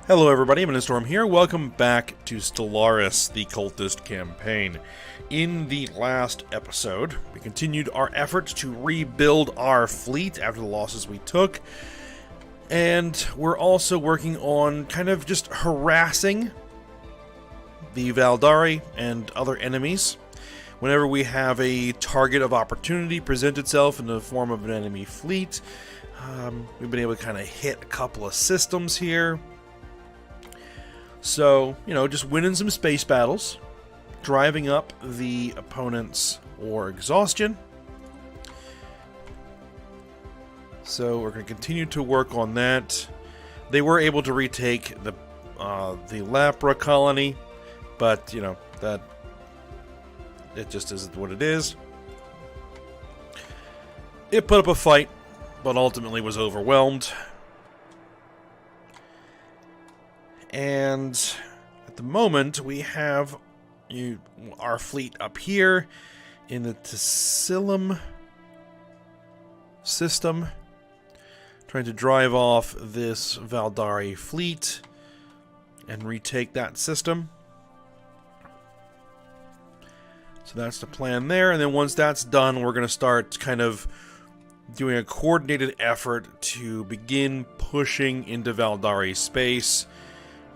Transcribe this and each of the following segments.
Hello everybody, I'm Storm here. Welcome back to Stellaris, the Cultist campaign. In the last episode, we continued our efforts to rebuild our fleet after the losses we took. And we're also working on kind of just harassing the Vhari and other enemies. Whenever we have a target of opportunity present itself in the form of an enemy fleet, we've been able to kind of hit a couple of systems here. So, just winning some space battles, driving up the opponent's war exhaustion. So we're going to continue to work on that. They were able to retake the Lapra colony, but that it just isn't what it is. It put up a fight, but ultimately was overwhelmed. And at the moment, we have our fleet up here in the Tessilum system, trying to drive off this Vhari fleet and retake that system. So that's the plan there, and then once that's done, we're going to start kind of doing a coordinated effort to begin pushing into Vhari space.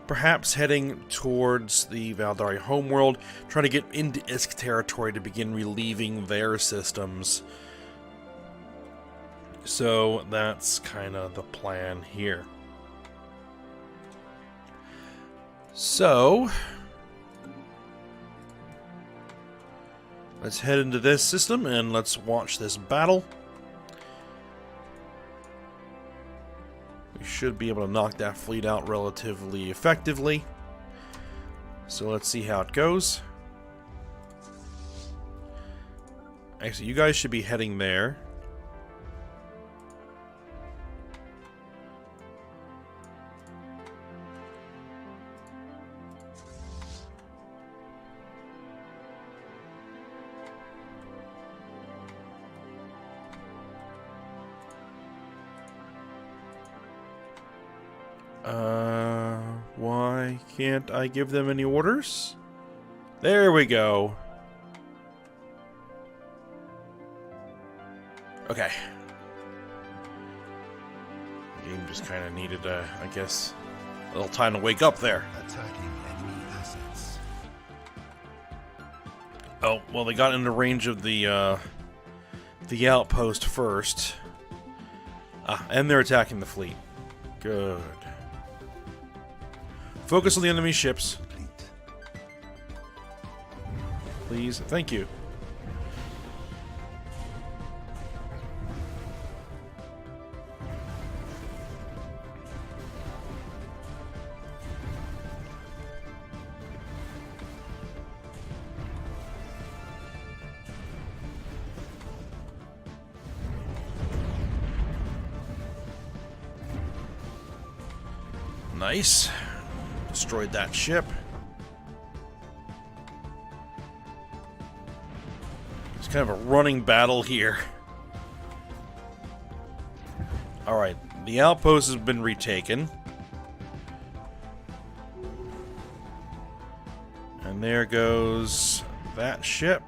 Perhaps heading towards the Vhari homeworld, trying to get into Isk territory to begin relieving their systems. So that's kind of the plan here. So let's head into this system and let's watch this battle. We should be able to knock that fleet out relatively effectively. So let's see how it goes. Actually, you guys should be heading there. Why can't I give them any orders? There we go. Okay. The game just kind of needed, I guess, a little time to wake up there. Attacking enemy assets. Oh, well, they got into range of the outpost first. And they're attacking the fleet. Good. Focus on the enemy ships. Please. Thank you. Nice. Destroyed that ship. It's kind of a running battle here. Alright, the outpost has been retaken. And there goes that ship.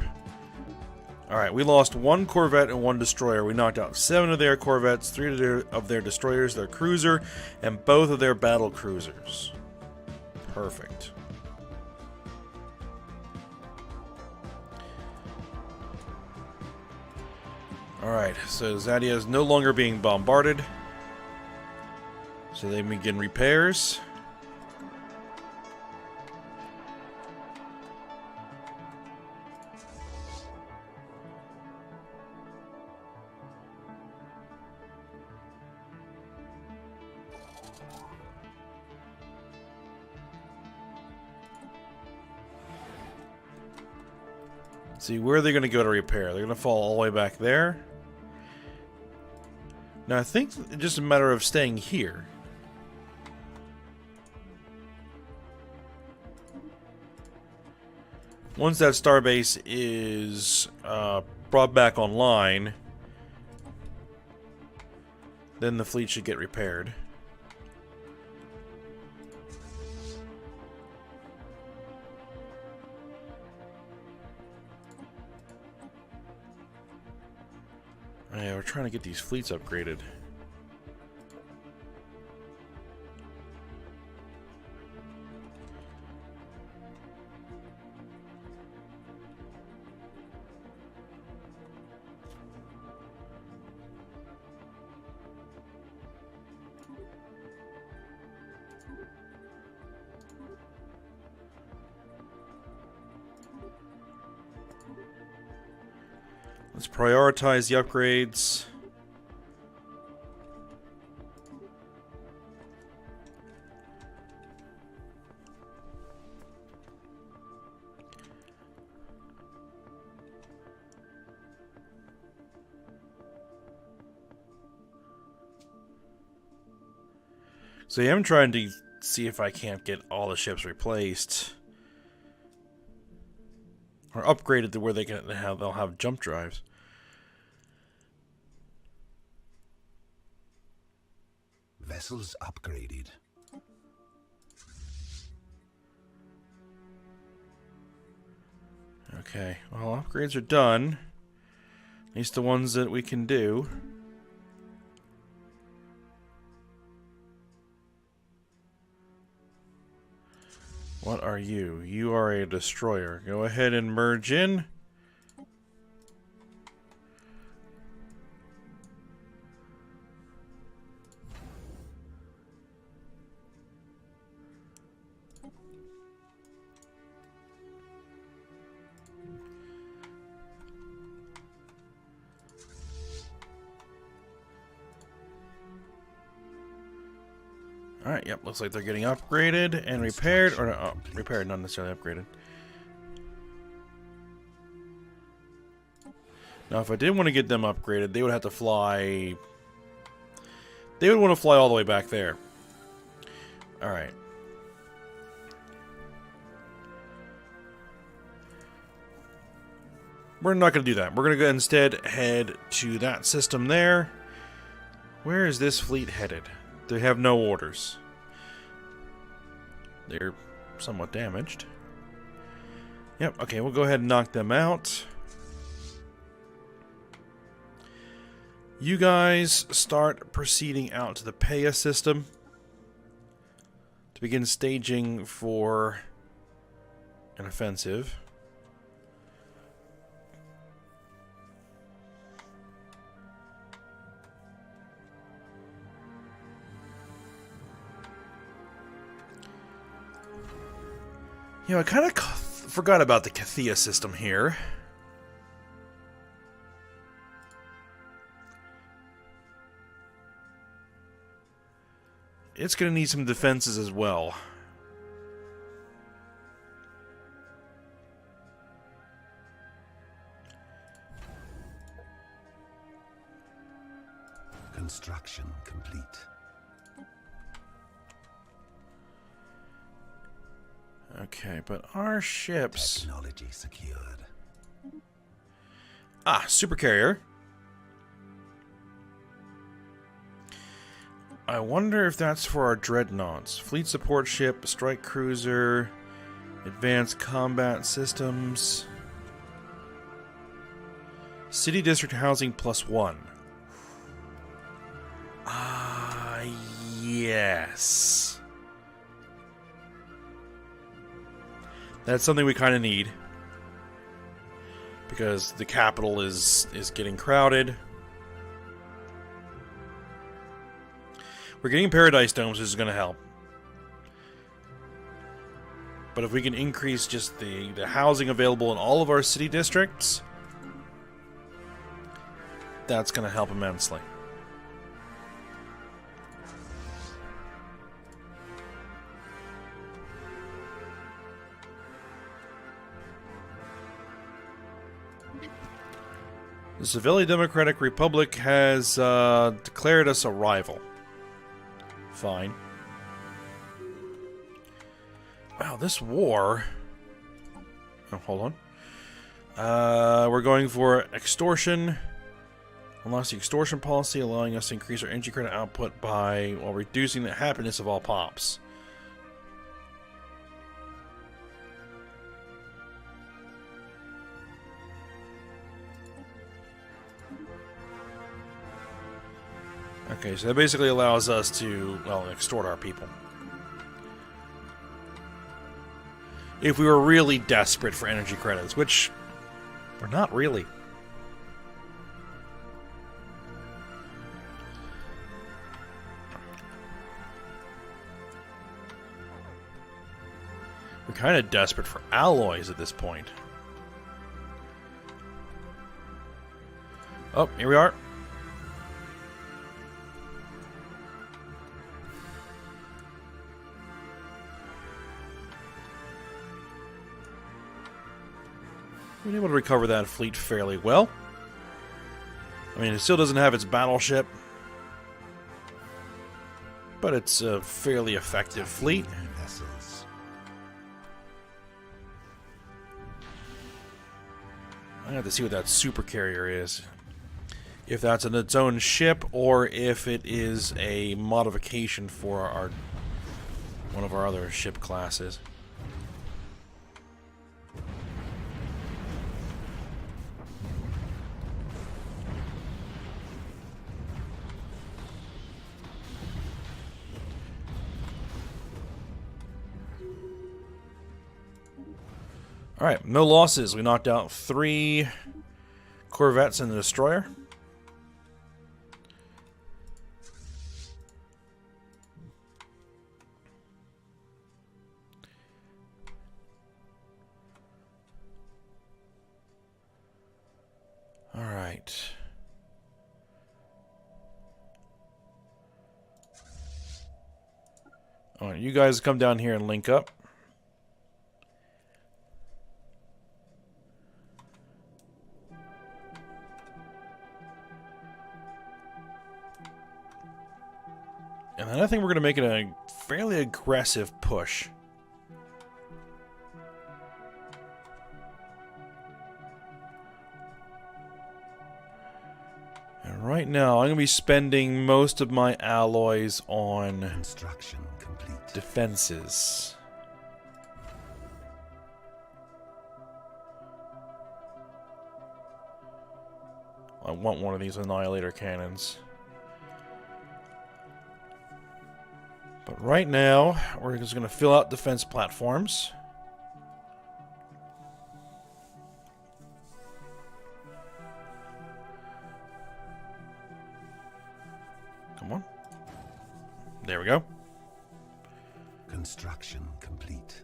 Alright, we lost one corvette and one destroyer. We knocked out 7 of their corvettes, 3 of their destroyers, their cruiser, and both of their battle cruisers. Perfect. Alright, so Zadia is no longer being bombarded. So they begin repairs. See, where are they going to go to repair? They're going to fall all the way back there. Now, I think it's just a matter of staying here. Once that starbase is brought back online, then the fleet should get repaired. Yeah, we're trying to get these fleets upgraded. Let's prioritize the upgrades. So yeah, I'm trying to see if I can't get all the ships replaced or upgraded to where they'll have jump drives. Vessels upgraded. Okay, well, upgrades are done. At least the ones that we can do. What are you? You are a destroyer. Go ahead and merge in. Alright, yep, looks like they're getting upgraded and repaired, or no, repaired, not necessarily upgraded. Now, if I did want to get them upgraded, they would have to fly... They would want to fly all the way back there. Alright. We're not going to do that. We're going to go instead head to that system there. Where is this fleet headed? They have no orders. They're somewhat damaged. Yep, okay, we'll go ahead and knock them out. You guys start proceeding out to the Paya system to begin staging for an offensive. You know, I kind of forgot about the Cathia system here. It's going to need some defenses as well. Construction complete. Okay, but our ships... Technology secured. Ah, supercarrier. I wonder if that's for our dreadnoughts. Fleet support ship, strike cruiser, advanced combat systems. City district housing +1. Ah, yes. That's something we kind of need. Because the capital is getting crowded. We're getting Paradise Domes, which is going to help. But if we can increase just the housing available in all of our city districts, that's going to help immensely. The Civilian Democratic Republic has declared us a rival. Fine. Wow, this war... Oh, hold on. We're going for extortion. Unlocks the extortion policy, allowing us to increase our energy credit output by, while reducing the happiness of all pops. Okay, so that basically allows us to, well, extort our people. If we were really desperate for energy credits, which we're not really. We're kind of desperate for alloys at this point. Oh, here we are. We've been able to recover that fleet fairly well. I mean, it still doesn't have its battleship, but it's a fairly effective fleet. Vessels. I have to see what that super carrier is. If that's in its own ship, or if it is a modification for our one of our other ship classes. Alright, no losses. We knocked out 3 corvettes and the destroyer. Alright. Alright, you guys come down here and link up. And then I think we're going to make it a fairly aggressive push. And right now, I'm going to be spending most of my alloys on Construction complete. defenses. I want one of these Annihilator cannons. But right now, we're just going to fill out defense platforms. Come on. There we go. Construction complete.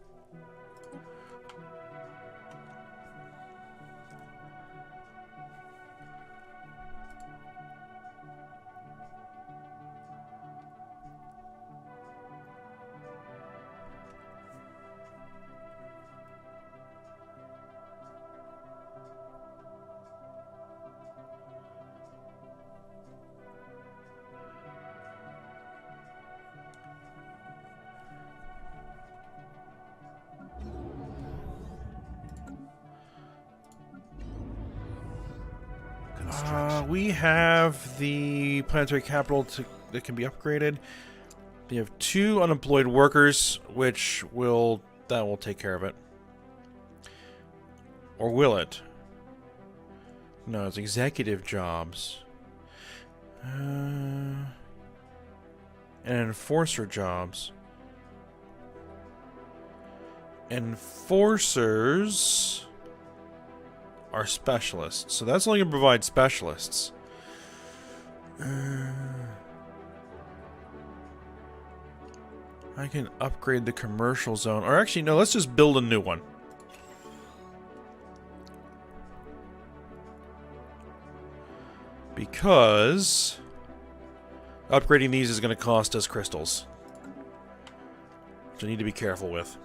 We have the planetary capital that can be upgraded. We have 2 unemployed workers, which will take care of it. Or will it? No, it's executive jobs. And enforcer jobs. Enforcers are specialists, so that's only going to provide specialists. I can upgrade the commercial zone, or actually no, let's just build a new one. Because upgrading these is going to cost us crystals, which I need to be careful with.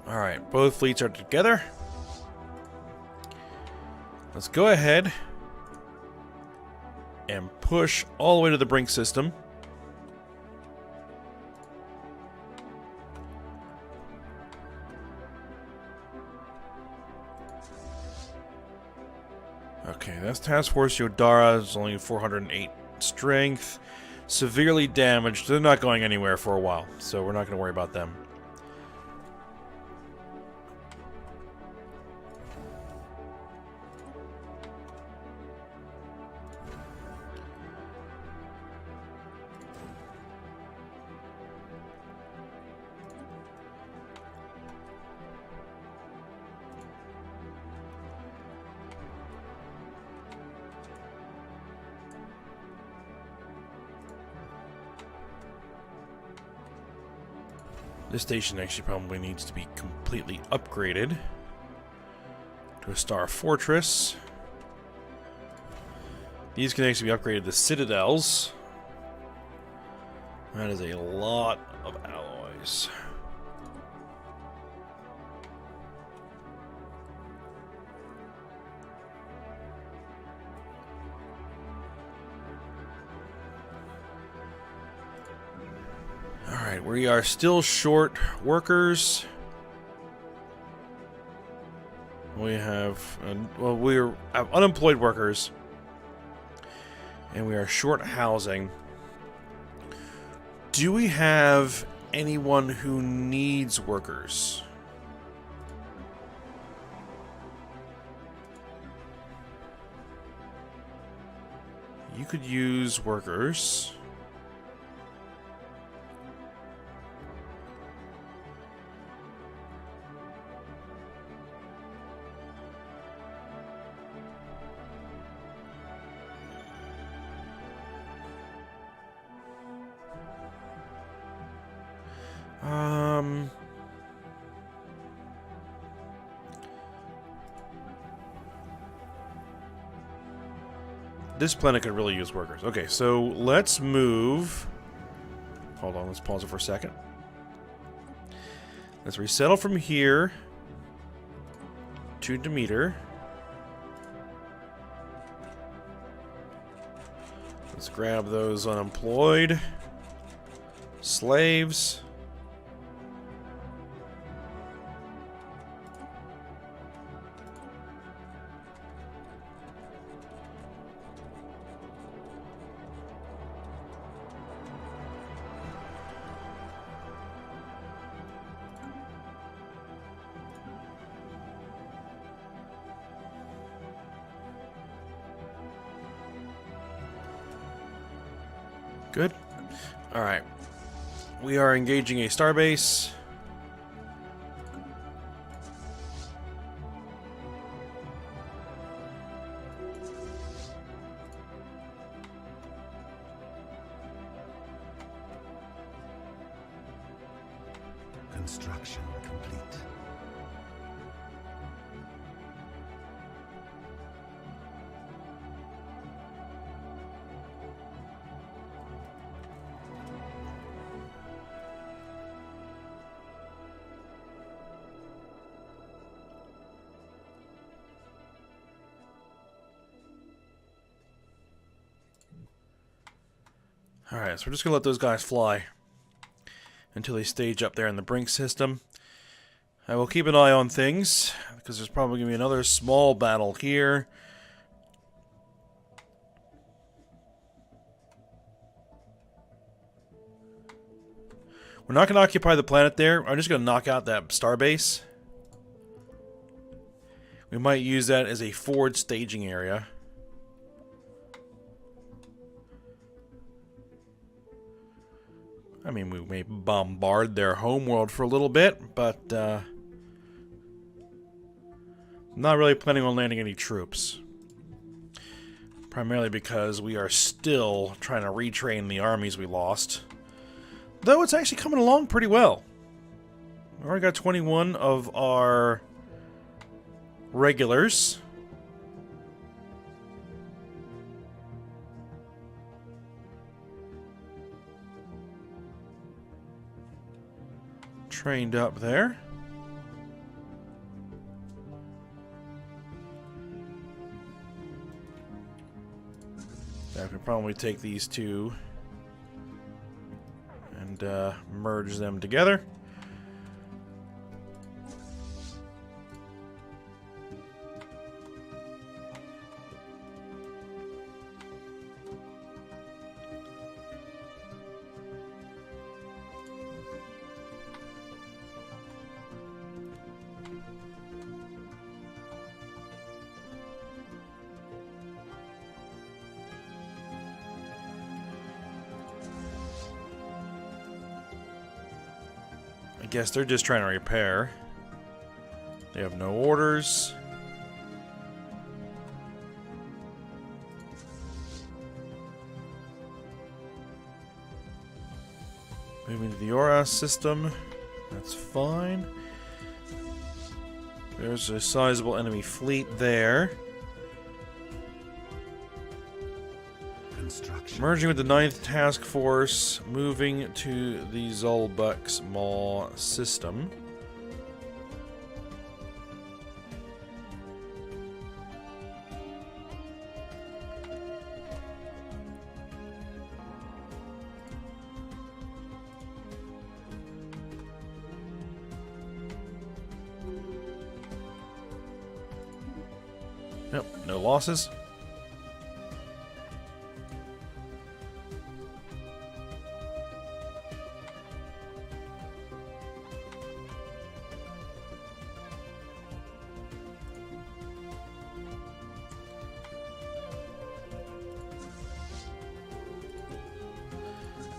Alright, both fleets are together. Let's go ahead and push all the way to the brink system. Okay, that's Task Force Yodara. It's only 408 strength. Severely damaged. They're not going anywhere for a while, so we're not going to worry about them. This station actually probably needs to be completely upgraded to a Star Fortress. These can actually be upgraded to Citadels. That is a lot of alloys. Alright, we are still short workers. We have, we have unemployed workers. And we are short housing. Do we have anyone who needs workers? You could use workers. This planet could really use workers. Okay, so let's move. Hold on, let's pause it for a second. Let's resettle from here to Demeter. Let's grab those unemployed slaves. Good. Alright. We are engaging a starbase. Construction complete. Alright, so we're just going to let those guys fly until they stage up there in the Brink system. I will keep an eye on things, because there's probably going to be another small battle here. We're not going to occupy the planet there. I'm just going to knock out that starbase. We might use that as a forward staging area. I mean, we may bombard their homeworld for a little bit, but I'm not really planning on landing any troops. Primarily because we are still trying to retrain the armies we lost. Though it's actually coming along pretty well. We already got 21 of our regulars. Trained up there. I could probably take these two and merge them together. guess they're just trying to repair. They have no orders. Moving to the Aura system. That's fine. There's a sizable enemy fleet there. Merging with the 9th Task Force, moving to the Zolbuck's Maw system. Yep, no losses.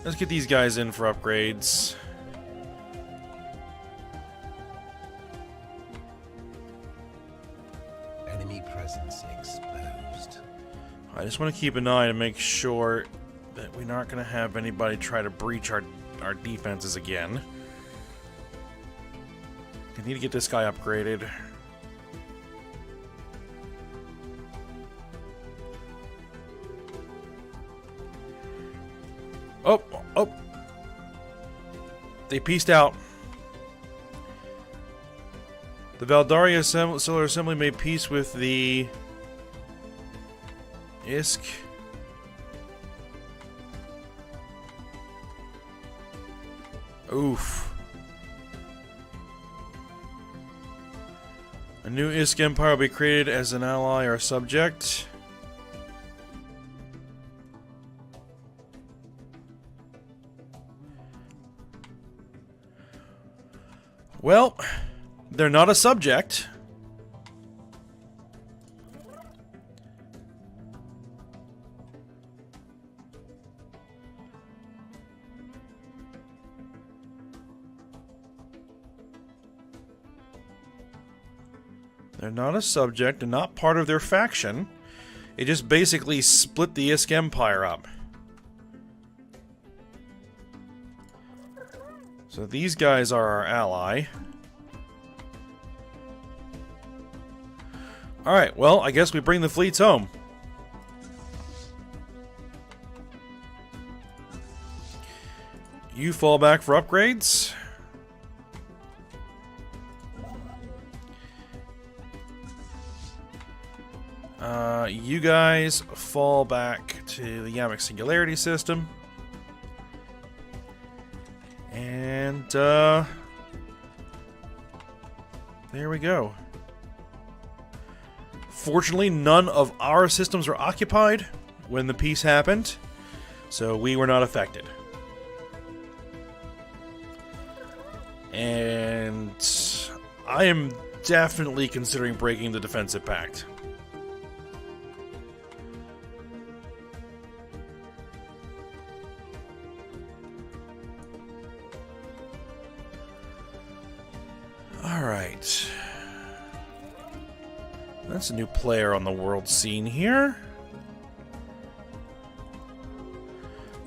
Let's get these guys in for upgrades. Enemy presence exposed. I just want to keep an eye to make sure that we're not going to have anybody try to breach our defenses again. We need to get this guy upgraded. Oh, oh. They pieced out. The Valdaria Solar Assembly made peace with the ISK. Oof. A new ISK Empire will be created as an ally or subject. Well, they're not a subject. They're not a subject and not part of their faction. It just basically split the ISK Empire up. So these guys are our ally. Alright, well, I guess we bring the fleets home. You fall back for upgrades. You guys fall back to the Yamik Singularity System. And, there we go. Fortunately, none of our systems were occupied when the peace happened, so we were not affected. And I am definitely considering breaking the defensive pact. Alright. That's a new player on the world scene here.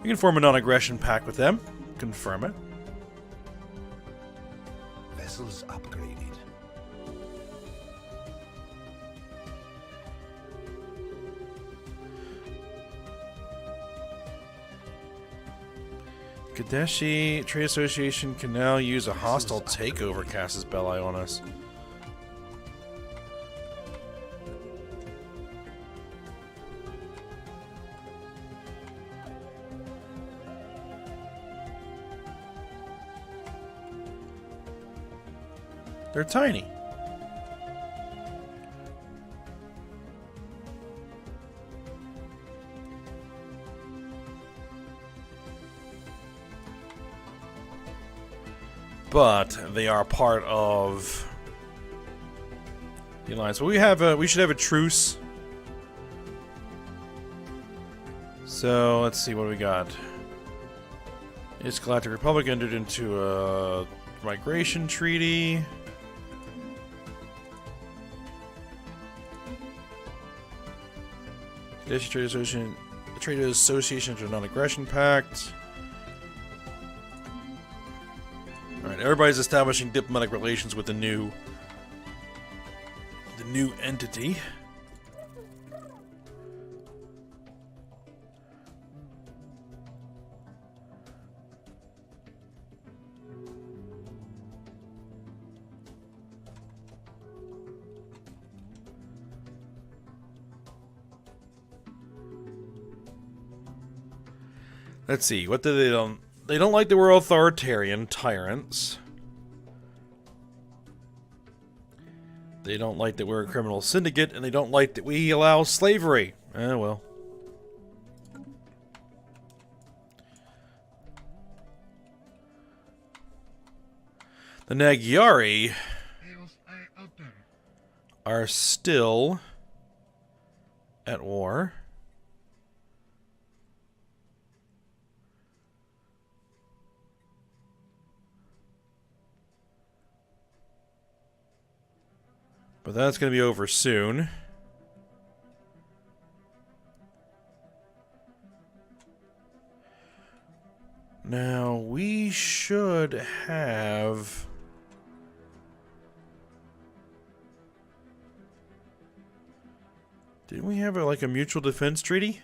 We can form a non-aggression pact with them. Confirm it. Vessels upgraded. Kadeshi Trade Association can now use a hostile takeover Casus Belli on us. They're tiny. But they are part of the alliance. Well, we should have a truce. So let's see what we got. It's Galactic Republic entered into a Open Migration Treaty. Trade Association to Non-Aggression Pact. Alright, everybody's establishing diplomatic relations with the new entity. Let's see, what do they don't... They don't like that we're authoritarian tyrants. They don't like that we're a criminal syndicate, and they don't like that we allow slavery. Eh, well. The Vhari are still at war. But that's going to be over soon. Now, we should have... Didn't we have like a mutual defense treaty?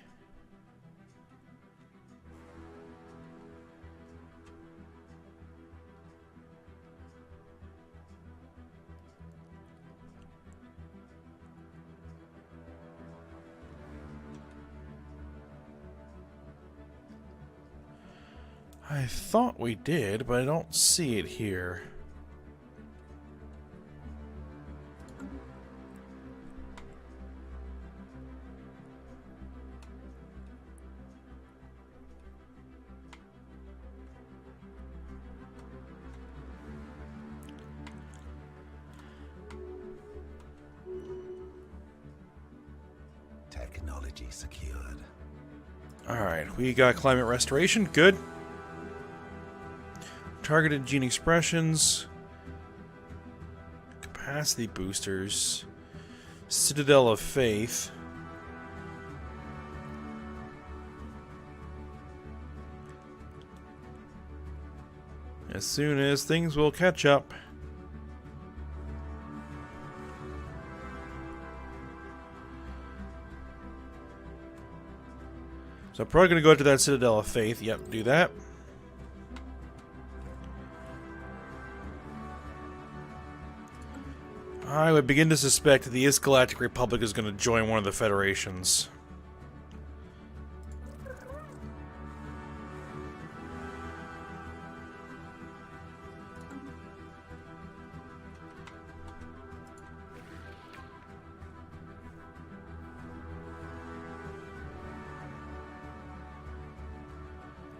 I thought we did, but I don't see it here. Technology secured. Alright, we got climate restoration. Good. Targeted gene expressions. Capacity boosters. Citadel of Faith. As soon as things will catch up. So I'm probably going to go to that Citadel of Faith. Yep, do that. I would begin to suspect that the Galactic Republic is going to join one of the federations.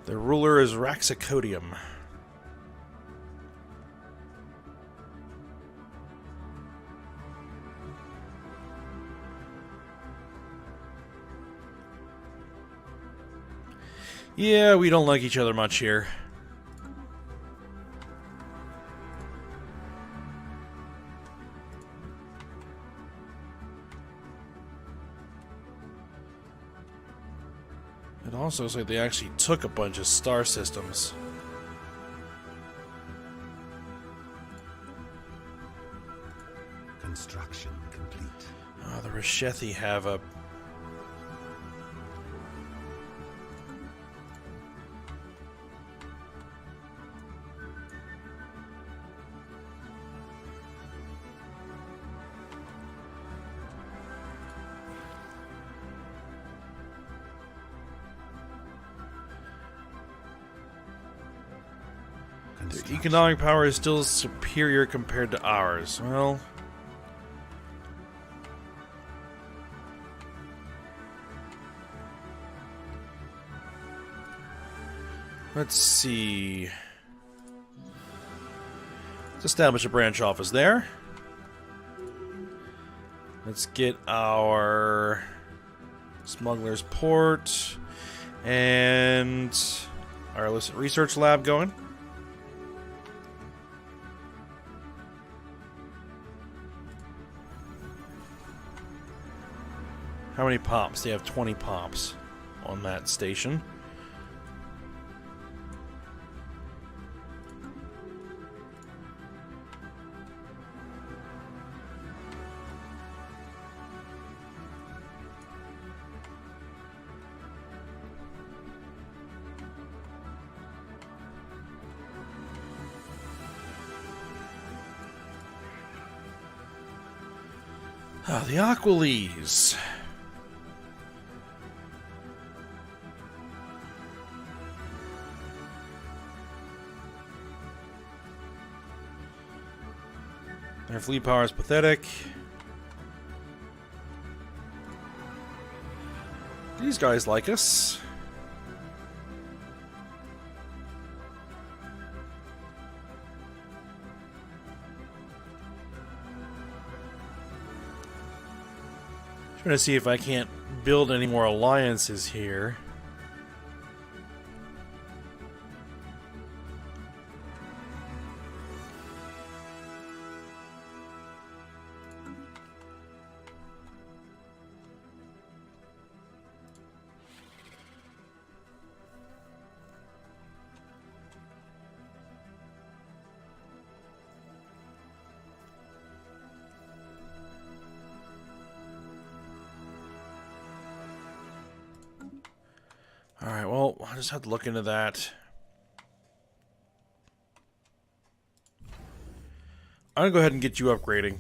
The ruler is Raxacodium. Yeah, we don't like each other much here. It also looks like they actually took a bunch of star systems. Construction complete. Oh, the Reshethi have a... Their economic power is still superior compared to ours. Well... Let's see... Let's establish a branch office there. Let's get our... Smuggler's Port... And... our illicit research lab going. many pops? They have 20 pops on that station. Ah, the Aquilese. Their fleet power is pathetic. These guys like us. Trying to see if I can't build any more alliances here. Alright, well, I'll just have to look into that. I'm gonna go ahead and get you upgrading.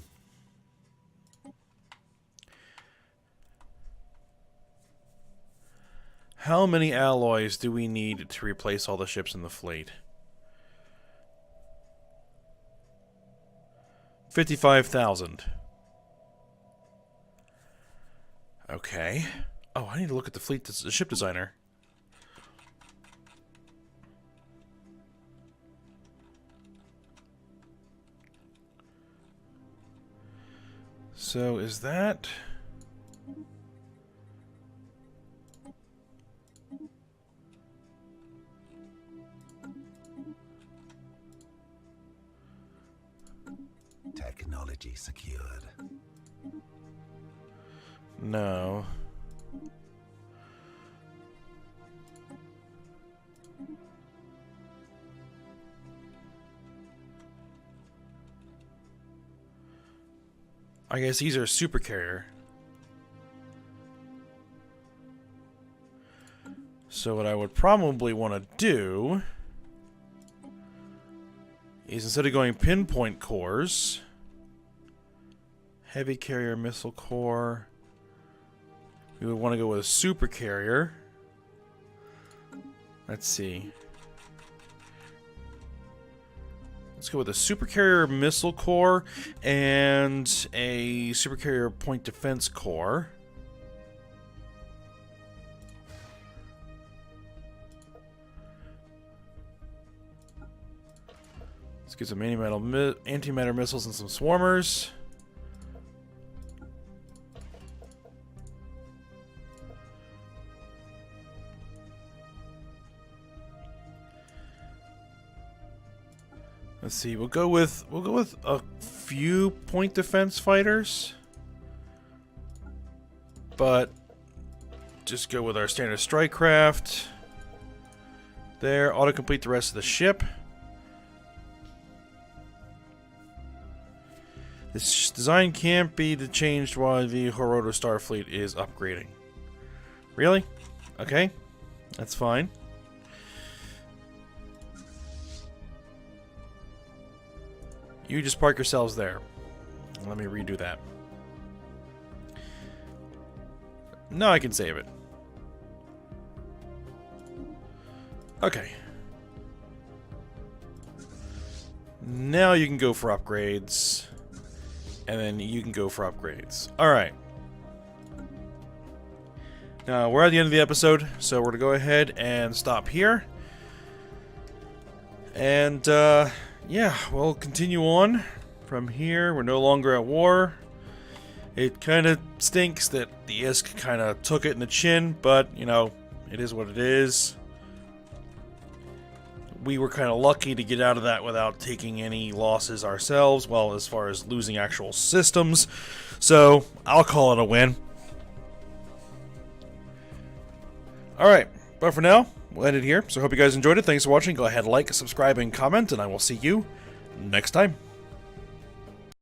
How many alloys do we need to replace all the ships in the fleet? 55,000. Okay. Oh, I need to look at the ship designer. So, is that... Technology secured. No. I guess these are super carrier. So what I would probably want to do is, instead of going pinpoint cores, heavy carrier missile core, we would want to go with a super carrier. Let's see. Let's go with a super carrier missile core and a super carrier point defense core. Let's get some antimatter missiles and some swarmers. Let's see. We'll go with a few point defense fighters, but just go with our standard strike craft. There, autocomplete the rest of the ship. This design can't be changed while the Horodo Starfleet is upgrading. Really? Okay, that's fine. You just park yourselves there. Let me redo that. Now I can save it. Okay. Now you can go for upgrades. And then you can go for upgrades. Alright. Now, we're at the end of the episode, so we're going to go ahead and stop here. And, yeah, we'll continue on from here. We're no longer at war. It kind of stinks that the ISK kind of took it in the chin, but, you know, it is what it is. We were kind of lucky to get out of that without taking any losses ourselves, well, as far as losing actual systems. So, I'll call it a win. Alright, but for now, we'll end it here. So I hope you guys enjoyed it. Thanks for watching. Go ahead, like, subscribe, and comment, and I will see you next time.